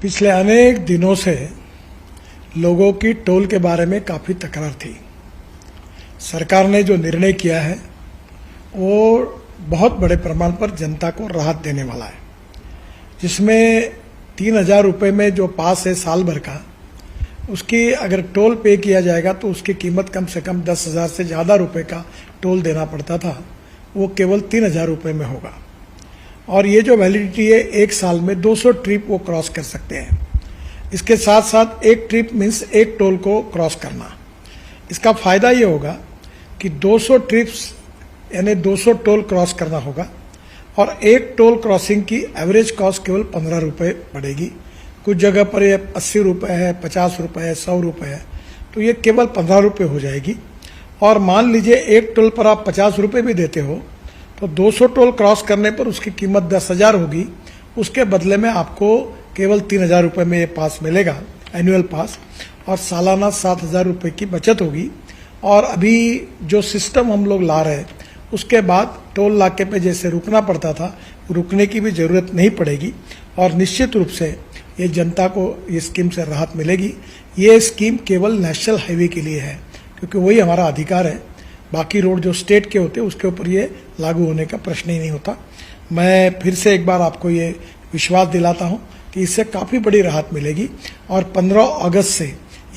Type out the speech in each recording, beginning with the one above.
पिछले अनेक दिनों से लोगों की टोल के बारे में काफ़ी तकरार थी। सरकार ने जो निर्णय किया है वो बहुत बड़े प्रमाण पर जनता को राहत देने वाला है, जिसमें 3,000 रुपये में जो पास है साल भर का, उसकी अगर टोल पे किया जाएगा तो उसकी कीमत कम से कम 10,000 से ज़्यादा रुपये का टोल देना पड़ता था, वो केवल 3,000 रुपये में होगा। और ये जो वैलिडिटी है, एक साल में 200 ट्रिप वो क्रॉस कर सकते हैं। इसके साथ साथ एक ट्रिप मीन्स एक टोल को क्रॉस करना। इसका फ़ायदा ये होगा कि 200 ट्रिप्स यानी 200 टोल क्रॉस करना होगा और एक टोल क्रॉसिंग की एवरेज कॉस्ट केवल 15 रुपये पड़ेगी। कुछ जगह पर ये 80 रुपये है, 50 रुपये है, 100 रुपये है, तो ये केवल 15 रुपये हो जाएगी। और मान लीजिए एक टोल पर आप 50 रुपये भी देते हो तो 200 टोल क्रॉस करने पर उसकी कीमत 10,000 होगी। उसके बदले में आपको केवल 3,000 रुपये में ये पास मिलेगा, एनुअल पास, और सालाना 7,000 रुपये की बचत होगी। और अभी जो सिस्टम हम लोग ला रहे हैं उसके बाद टोल नाके पे जैसे रुकना पड़ता था, रुकने की भी ज़रूरत नहीं पड़ेगी। और निश्चित रूप से ये जनता को ये स्कीम से राहत मिलेगी। ये स्कीम केवल नेशनल हाईवे के लिए है, क्योंकि वही हमारा अधिकार है। बाकी रोड जो स्टेट के होते हैं उसके ऊपर ये लागू होने का प्रश्न ही नहीं होता। मैं फिर से एक बार आपको ये विश्वास दिलाता हूँ कि इससे काफ़ी बड़ी राहत मिलेगी और 15 अगस्त से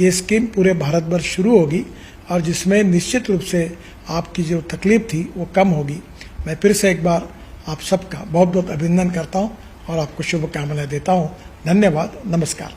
ये स्कीम पूरे भारत भर शुरू होगी और जिसमें निश्चित रूप से आपकी जो तकलीफ थी वो कम होगी। मैं फिर से एक बार आप सबका बहुत बहुत अभिनंदन करता हूँ और आपको शुभकामनाएं देता हूँ। धन्यवाद, नमस्कार।